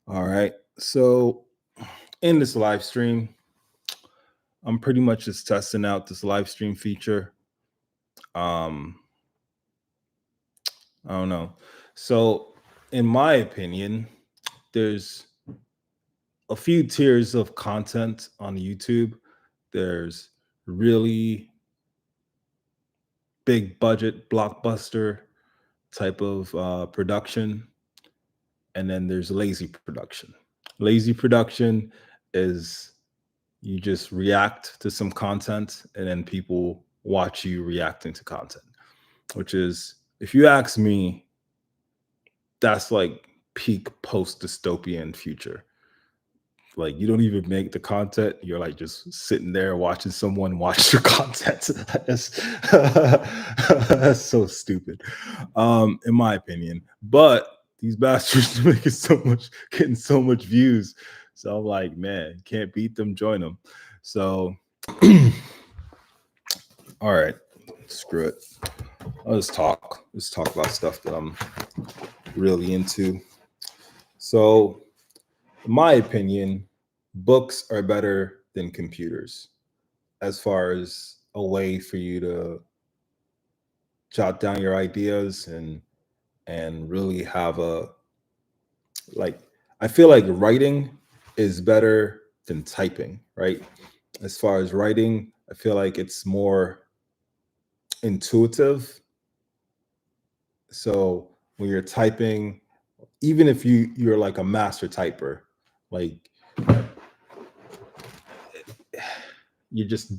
All right. So in this live stream, I'm pretty much just testing out this live stream feature. Um, I don't know. So in my opinion, there's a few tiers of content on YouTube. There's really big budget blockbuster type of production, and then there's lazy production. Lazy production is you just react to some content and then people watch you reacting to content, which is, if you ask me, that's like peak post dystopian future. Like, you don't even make the content, you're like just sitting there watching someone watch your content. That's so stupid, in my opinion. But these bastards are making so much, getting so much views. So I'm like, man, can't beat them, join them. So all right, screw it. Let's talk. Let's talk about stuff that I'm really into. So, in my opinion, books are better than computers as far as a way for you to jot down your ideas and really have a, like, I feel like writing is better than typing, right? As far as writing, I feel like it's more intuitive. So when you're typing, even if you're like a master typer, like you're just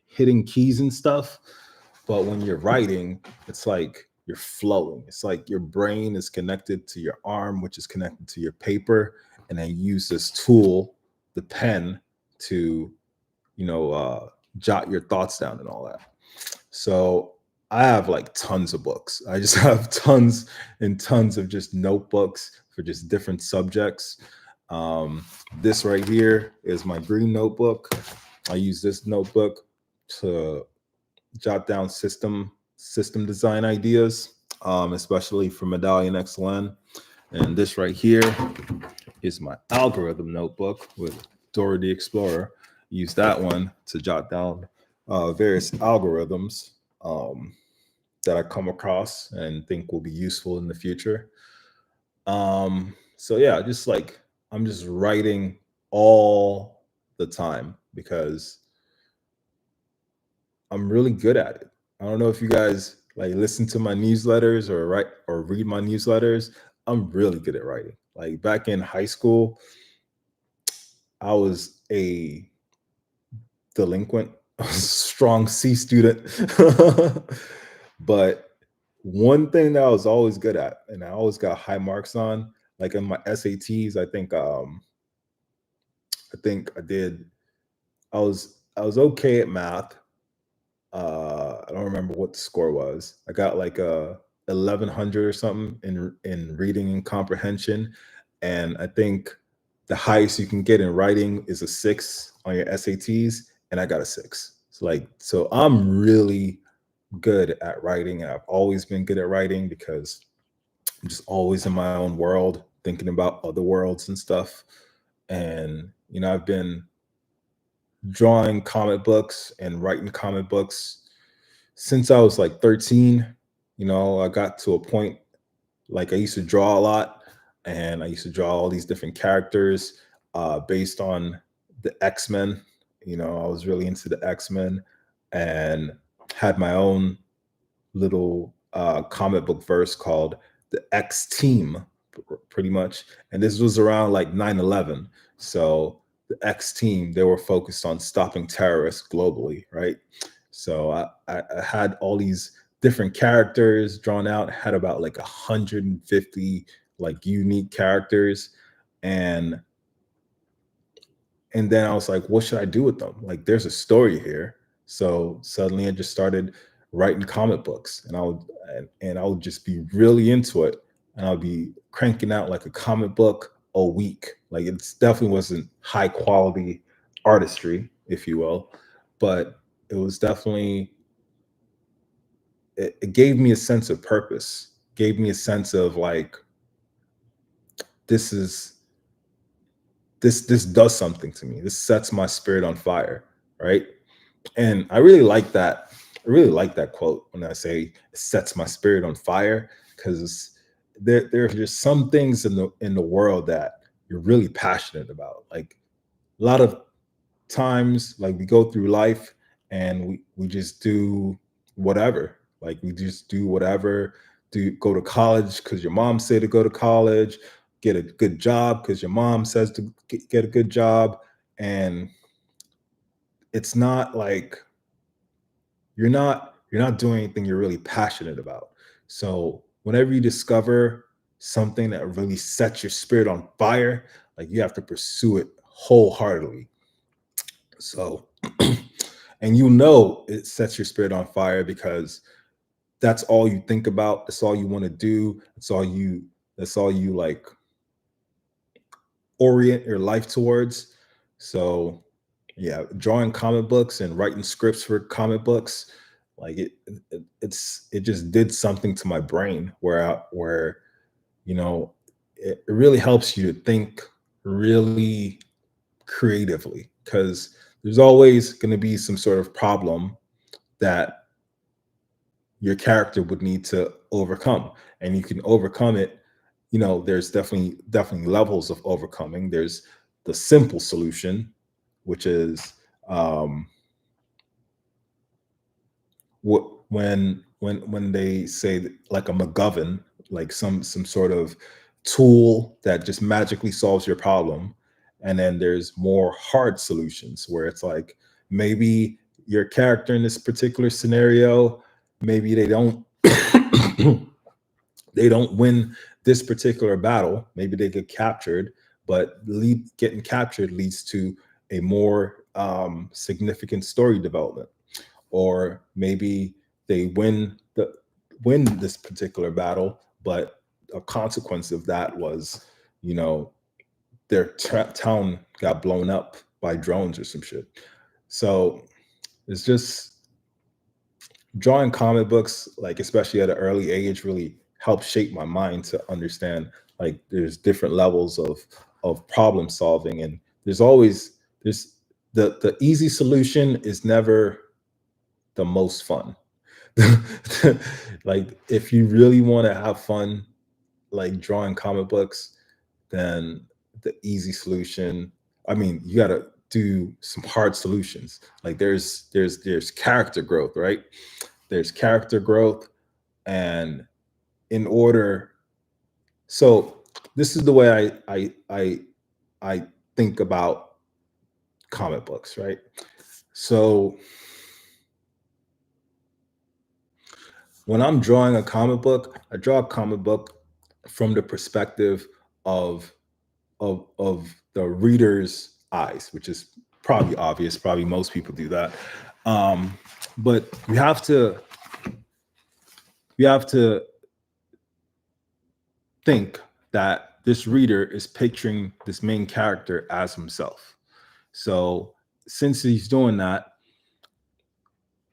hitting keys and stuff. But when you're writing, it's like you're flowing. It's like your brain is connected to your arm, which is connected to your paper, and then you use this tool, the pen, to jot your thoughts down and all that. So I have like tons of books. I just have tons and tons of just notebooks for just different subjects. This right here is my green notebook. I use this notebook to jot down system design ideas, especially for Medallion XLN. And this right here is my algorithm notebook with Dora the Explorer. Use that one to jot down various algorithms that I come across and think will be useful in the future. So yeah, just like I'm just writing all the time because I'm really good at it. I don't know if you guys like listen to my newsletters or write or read my newsletters. I'm really good at writing. Like back in high school, I was a delinquent, strong C student. But one thing that I was always good at, and I always got high marks on, like in my SATs, I think I did. I was okay at math. I don't remember what the score was. I got like a 1100 or something in reading and comprehension, and I think the highest you can get in writing is a 6 on your SATs, and I got a 6. So I'm really good at writing, and I've always been good at writing because I'm just always in my own world, thinking about other worlds and stuff. And I've been drawing comic books and writing comic books since I was like 13. I got to a point, like I used to draw a lot, and I used to draw all these different characters based on the X-Men. I was really into the X-Men and had my own little comic book verse called the X Team, pretty much. And this was around like 9/11. So the X Team, they were focused on stopping terrorists globally, right? So I had all these different characters drawn out, had about like 150 like unique characters. And and then I was like, what should I do with them? Like, there's a story here. So suddenly I just started writing comic books, and I would just be really into it, and I'll be cranking out like a comic book a week. Like, it's definitely wasn't high quality artistry, if you will, but it was definitely, it gave me a sense of purpose. gave me a sense of like, this is this does something to me. This sets my spirit on fire, right? And I really like that. I really like that quote when I say it sets my spirit on fire, because there's just some things in the world that you're really passionate about. Like a lot of times, like we go through life and we just do whatever. Like we just do whatever. Do go to college because your mom said to go to college, get a good job because your mom says to get a good job. And it's not like you're not doing anything you're really passionate about. So whenever you discover something that really sets your spirit on fire, like you have to pursue it wholeheartedly. So and you know it sets your spirit on fire because that's all you think about, that's all you want to do, that's all you like orient your life towards. So yeah, drawing comic books and writing scripts for comic books, like it just did something to my brain where you know it really helps you to think really creatively, because there's always going to be some sort of problem that your character would need to overcome, and you can overcome it. There's definitely levels of overcoming. There's the simple solution, which is what when they say like a MacGuffin, like some sort of tool that just magically solves your problem. And then there's more hard solutions where it's like, maybe your character in this particular scenario, maybe they don't they don't win this particular battle. Maybe they get captured, but getting captured leads to a more significant story development. Or maybe they win this particular battle, but a consequence of that was, you know, their town got blown up by drones or some shit. So it's just drawing comic books, like especially at an early age, really helped shape my mind to understand like there's different levels of problem solving, and there's the easy solution is never the most fun. Like if you really want to have fun like drawing comic books, then the easy solution, I mean, you got to do some hard solutions. Like there's character growth, right? There's character growth. And in order, so this is the way I think about comic books, right? So when I'm drawing a comic book, I draw a comic book from the perspective of of the reader's eyes, which is probably obvious. Probably most people do that. But you have to think that this reader is picturing this main character as himself. So since he's doing that,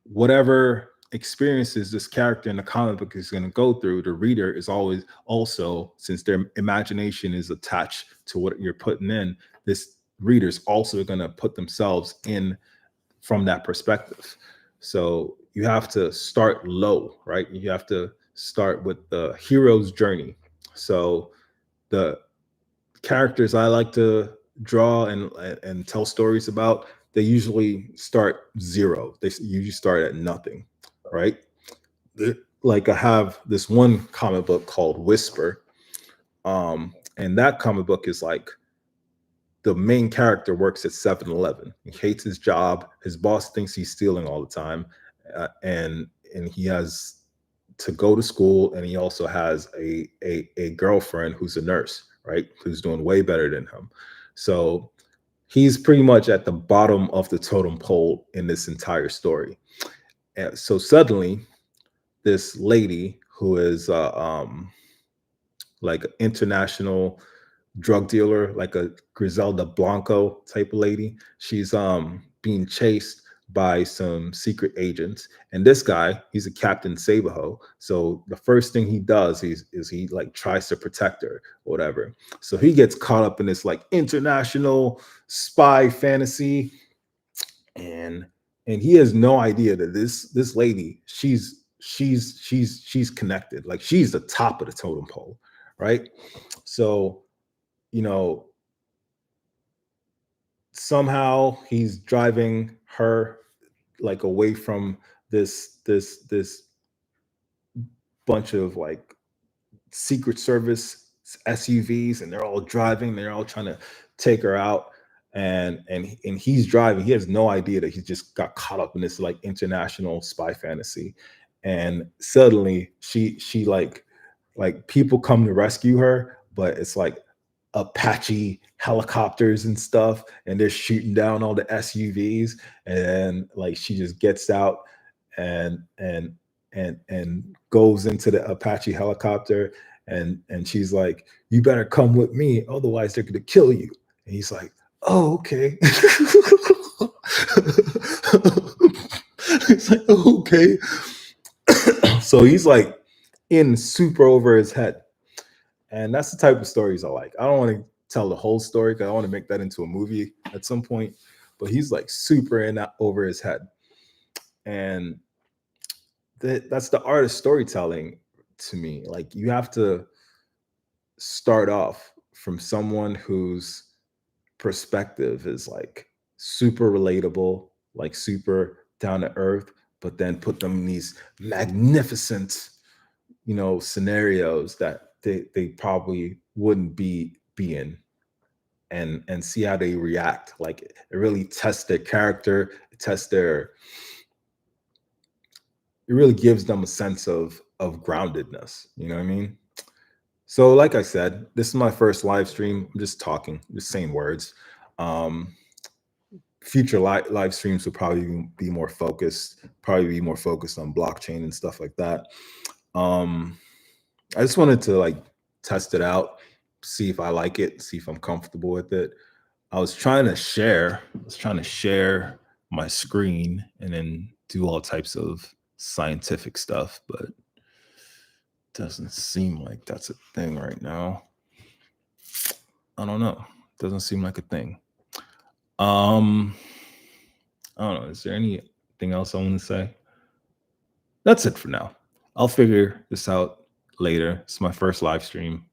whatever experiences this character in the comic book is going to go through, the reader is always also, since their imagination is attached to what you're putting in, this reader's also going to put themselves in from that perspective. So you have to start low, right? You have to start with the hero's journey. So the characters I like to draw and tell stories about, they usually start zero. They usually start at nothing, right? Like I have this one comic book called Whisper, and that comic book is like the main character works at 7-Eleven. He hates his job. His boss thinks he's stealing all the time, and he has to go to school, and he also has a girlfriend who's a nurse, right? Who's doing way better than him. So he's pretty much at the bottom of the totem pole in this entire story. And so suddenly, this lady who is like an international drug dealer, like a Griselda Blanco type of lady, she's being chased by some secret agents. And this guy, he's a Captain Sabaho. So the first thing he does is he like tries to protect her or whatever. So he gets caught up in this like international spy fantasy, and he has no idea that this lady, she's connected. Like she's the top of the totem pole, right? So, you know, somehow he's driving her like away from this bunch of like Secret Service SUVs, and they're all driving, they're all trying to take her out. And he's driving. He has no idea that he just got caught up in this like international spy fantasy. And suddenly she like people come to rescue her, but it's like Apache helicopters and stuff, and they're shooting down all the SUVs, and like she just gets out and goes into the Apache helicopter, and she's like, "You better come with me, otherwise they're gonna kill you." And he's like, "Oh, okay." It's like, "Oh, okay." So he's like in super over his head. And that's the type of stories I like. I don't want to tell the whole story because I want to make that into a movie at some point. But he's like super in that over his head. And that's the art of storytelling to me. Like you have to start off from someone whose perspective is like super relatable, like super down to earth, but then put them in these magnificent, scenarios that they probably wouldn't be in, and see how they react. Like it really tests their character, it really gives them a sense of groundedness. You know what I mean? So, like I said, this is my first live stream. I'm just talking, just saying words. Um, Future live streams will probably be more focused, on blockchain and stuff like that. I just wanted to like test it out, see if I like it, see if I'm comfortable with it. I was trying to share my screen and then do all types of scientific stuff, but it doesn't seem like that's a thing right now. I don't know. Doesn't seem like a thing. I don't know. Is there anything else I want to say? That's it for now. I'll figure this out later. It's my first live stream.